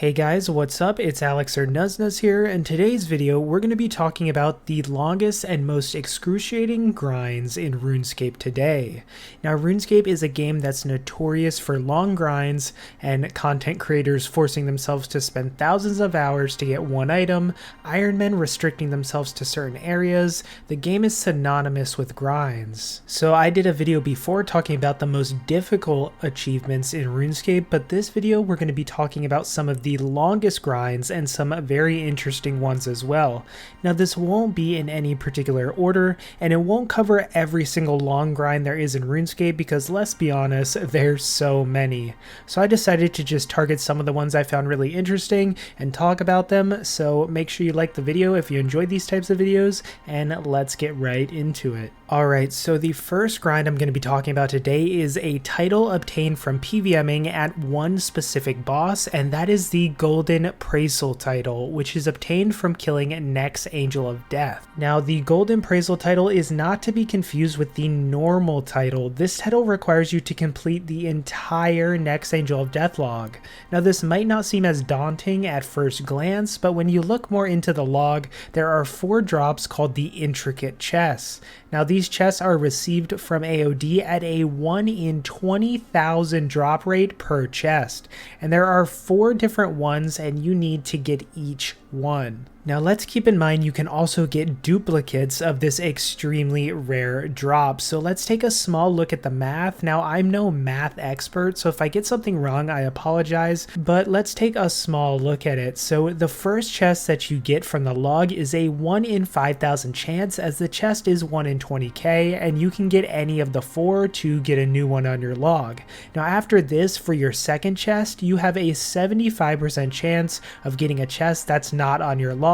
Hey guys, what's up? It's Alex or Nuznuz here. In today's video, we're going to be talking about the longest and most excruciating grinds in RuneScape today. Now, RuneScape is a game that's notorious for long grinds and content creators forcing themselves to spend thousands of hours to get one item, Ironmen restricting themselves to certain areas. The game is synonymous with grinds. So I did a video before talking about the most difficult achievements in RuneScape, but this video we're going to be talking about some of the longest grinds and some very interesting ones as well. Now this won't be in any particular order, and it won't cover every single long grind there is in RuneScape because, let's be honest, there's so many. So I decided to just target some of the ones I found really interesting and talk about them, so make sure you like the video if you enjoyed these types of videos, and let's get right into it. Alright, so the first grind I'm going to be talking about today is a title obtained from PVMing at one specific boss, and that is the Golden Praisal title, which is obtained from killing Next Angel of Death. Now, the Golden Praisal title is not to be confused with the normal title. This title requires you to complete the entire Next Angel of Death log. Now, this might not seem as daunting at first glance, but when you look more into the log, there are 4 drops called the Intricate Chests. Now, these chests are received from AOD at a 1 in 20,000 drop rate per chest, and there are 4 different ones, and you need to get each one. Now let's keep in mind you can also get duplicates of this extremely rare drop. So let's take a small look at the math. Now I'm no math expert, so if I get something wrong, I apologize, but let's take a small look at it. So the first chest that you get from the log is a 1 in 5,000 chance, as the chest is 1 in 20k, and you can get any of the 4 to get a new one on your log. Now after this, for your second chest, you have a 75% chance of getting a chest that's not on your log,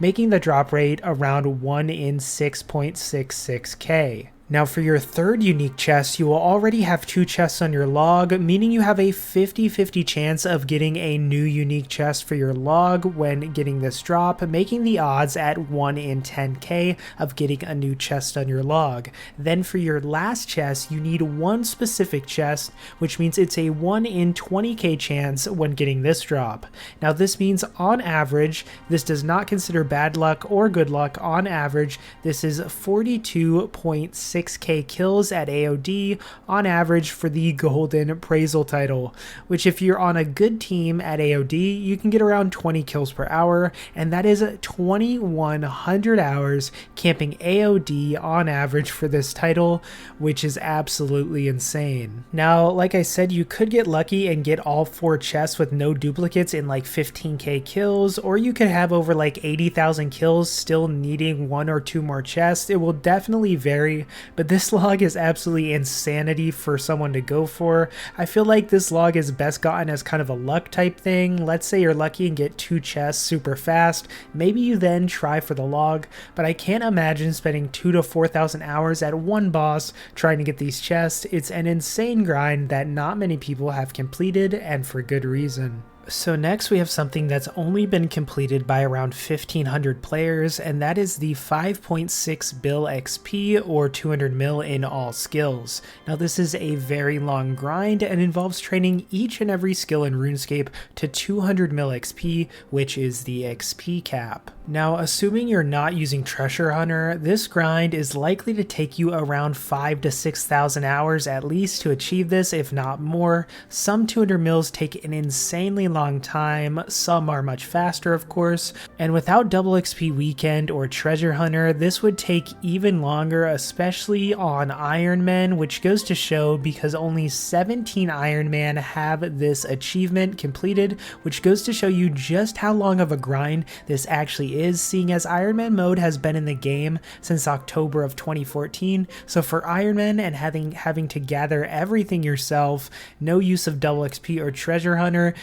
making the drop rate around 1 in 6.66k. Now for your third unique chest, you will already have 2 chests on your log, meaning you have a 50-50 chance of getting a new unique chest for your log when getting this drop, making the odds at 1 in 10k of getting a new chest on your log. Then for your last chest, you need 1 specific chest, which means it's a 1 in 20k chance when getting this drop. Now this means on average, this does not consider bad luck or good luck, on average, this is 42.6k kills at AOD on average for the Golden Praisal title, which if you're on a good team at AOD, you can get around 20 kills per hour, and that is 2,100 hours camping AOD on average for this title, which is absolutely insane. Now, like I said, you could get lucky and get all 4 chests with no duplicates in like 15k kills, or you could have over like 80,000 kills still needing 1 or 2 more chests. It will definitely vary, but this log is absolutely insanity for someone to go for. I feel like this log is best gotten as kind of a luck type thing. Let's say you're lucky and get 2 chests super fast. Maybe you then try for the log, but I can't imagine spending 2,000 to 4,000 hours at one boss trying to get these chests. It's an insane grind that not many people have completed, and for good reason. So next we have something that's only been completed by around 1,500 players, and that is the 5.6 bill XP, or 200 mil in all skills. Now this is a very long grind and involves training each and every skill in RuneScape to 200 mil XP, which is the XP cap. Now, assuming you're not using Treasure Hunter, this grind is likely to take you around 5,000 to 6,000 hours at least to achieve this, if not more. Some 200 mils take an insanely long time, some are much faster of course, and without double XP weekend or Treasure Hunter, this would take even longer, especially on Ironmen, which goes to show because only 17 Ironman have this achievement completed, which goes to show you just how long of a grind this actually is, seeing as Ironman mode has been in the game since October of 2014. So for Ironman and having to gather everything yourself, no use of double XP or Treasure Hunter,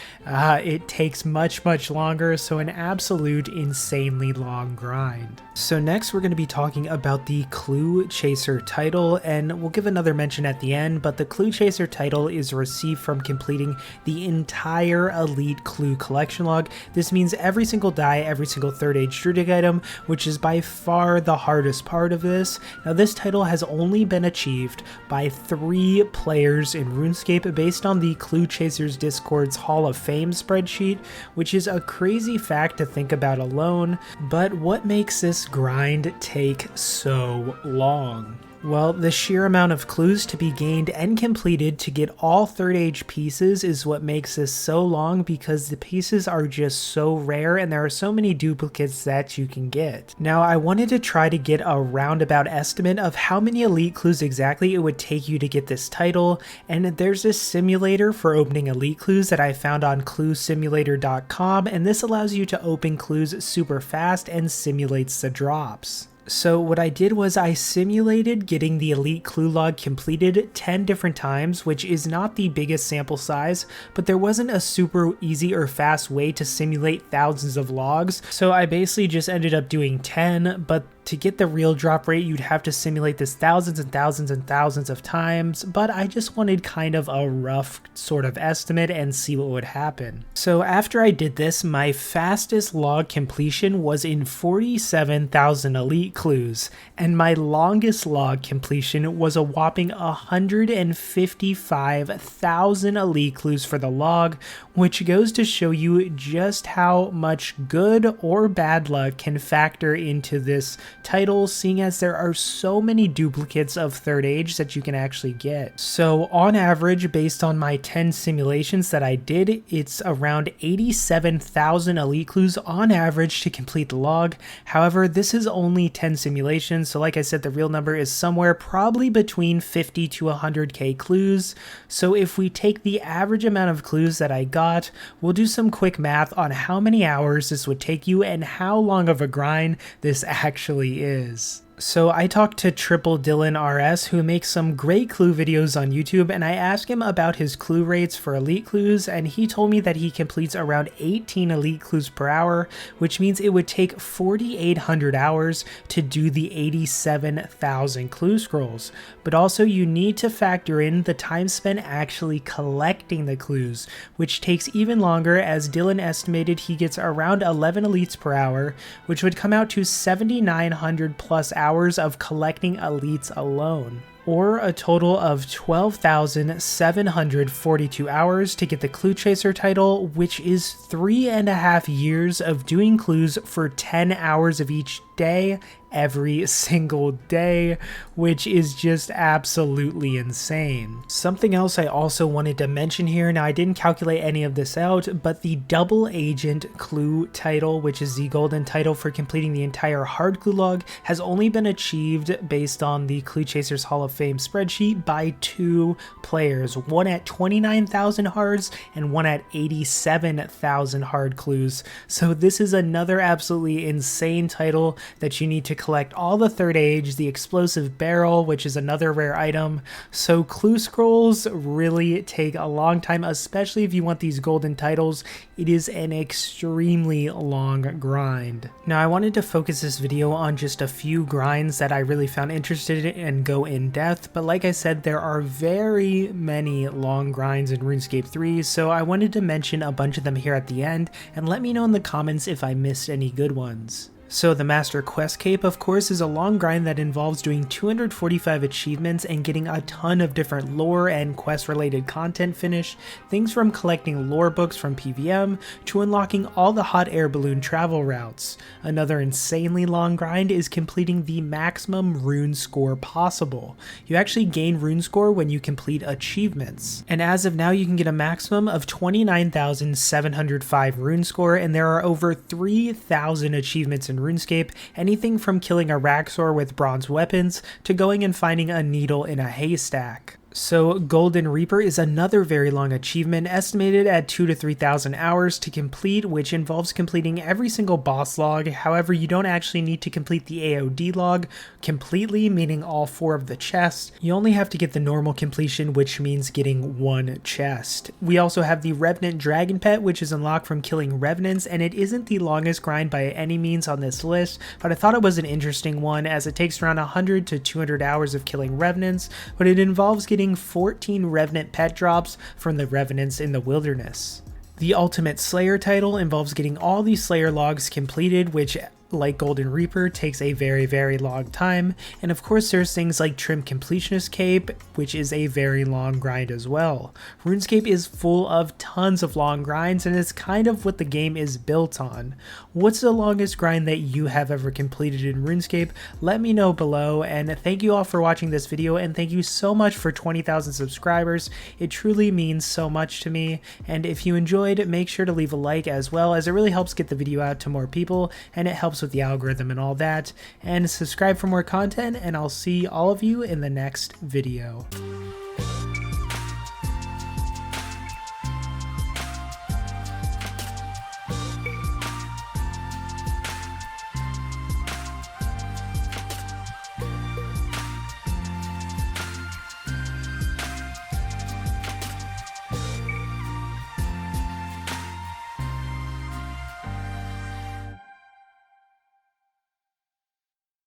it takes much longer, so an absolute insanely long grind. So next we're going to be talking about the Clue Chaser title, and we'll give another mention at the end, but the Clue Chaser title is received from completing the entire Elite Clue collection log. This means every single die, every single 3rd age Druidic item, which is by far the hardest part of this. Now this title has only been achieved by 3 players in RuneScape based on the Clue Chasers Discord's Hall of Fame spreadsheet, which is a crazy fact to think about alone. But what makes this grind take so long? Well, the sheer amount of clues to be gained and completed to get all 3rd age pieces is what makes this so long, because the pieces are just so rare and there are so many duplicates that you can get. Now, I wanted to try to get a roundabout estimate of how many elite clues exactly it would take you to get this title, and there's this simulator for opening elite clues that I found on cluesimulator.com, and this allows you to open clues super fast and simulates the drops. So what I did was I simulated getting the elite clue log completed 10 different times, which is not the biggest sample size, but there wasn't a super easy or fast way to simulate thousands of logs. So I basically just ended up doing 10, but to get the real drop rate, you'd have to simulate this thousands and thousands and thousands of times, but I just wanted kind of a rough sort of estimate and see what would happen. So after I did this, my fastest log completion was in 47,000 elite clues, and my longest log completion was a whopping 155,000 elite clues for the log, which goes to show you just how much good or bad luck can factor into this title, seeing as there are so many duplicates of 3rd age that you can actually get. So on average, based on my 10 simulations that I did, it's around 87,000 elite clues on average to complete the log. However, this is only 10 simulations, so like I said, the real number is somewhere probably between 50 to 100k clues. So if we take the average amount of clues that I got, we'll do some quick math on how many hours this would take you and how long of a grind this actually is. So I talked to Triple Dylan RS, who makes some great clue videos on YouTube, and I asked him about his clue rates for elite clues, and he told me that he completes around 18 elite clues per hour, which means it would take 4,800 hours to do the 87,000 clue scrolls. But also you need to factor in the time spent actually collecting the clues, which takes even longer, as Dylan estimated he gets around 11 elites per hour, which would come out to 7,900 plus hours of collecting elites alone, or a total of 12,742 hours to get the Clue Chaser title, which is 3.5 years of doing clues for 10 hours of each day, every single day, which is just absolutely insane. Something else I also wanted to mention here, now I didn't calculate any of this out, but the Double Agent Clue title, which is the golden title for completing the entire hard clue log, has only been achieved based on the Clue Chasers Hall of Fame spreadsheet by 2 players, one at 29,000 hards and one at 87,000 hard clues. So this is another absolutely insane title that you need to collect all the 3rd age, the explosive barrel, which is another rare item. So clue scrolls really take a long time, especially if you want these golden titles. It is an extremely long grind. Now I wanted to focus this video on just a few grinds that I really found interested in and go in depth, but like I said, there are very many long grinds in RuneScape 3, so I wanted to mention a bunch of them here at the end, and let me know in the comments if I missed any good ones. So the Master Quest Cape, of course, is a long grind that involves doing 245 achievements and getting a ton of different lore and quest related content finished, things from collecting lore books from PVM to unlocking all the hot air balloon travel routes. Another insanely long grind is completing the maximum rune score possible. You actually gain rune score when you complete achievements, and as of now you can get a maximum of 29,705 rune score, and there are over 3,000 achievements in RuneScape, anything from killing a Raxor with bronze weapons to going and finding a needle in a haystack. So Golden Reaper is another very long achievement, estimated at 2,000 to 3,000 hours to complete, which involves completing every single boss log. However, you don't actually need to complete the AOD log completely, meaning all 4 of the chests. You only have to get the normal completion, which means getting 1 chest. We also have the Revenant Dragon Pet, which is unlocked from killing Revenants, and it isn't the longest grind by any means on this list, but I thought it was an interesting one as it takes around 100 to 200 hours of killing Revenants, but it involves getting 14 Revenant pet drops from the Revenants in the wilderness. The Ultimate Slayer title involves getting all these Slayer logs completed, which like Golden Reaper, takes a very long time, and of course there's things like Trim Completionist Cape, which is a very long grind as well. RuneScape is full of tons of long grinds, and it's kind of what the game is built on. What's the longest grind that you have ever completed in RuneScape? Let me know below, and thank you all for watching this video, and thank you so much for 20,000 subscribers. It truly means so much to me, and if you enjoyed, make sure to leave a like as well, as it really helps get the video out to more people, and it helps with the algorithm and all that. And subscribe for more content, and I'll see all of you in the next video.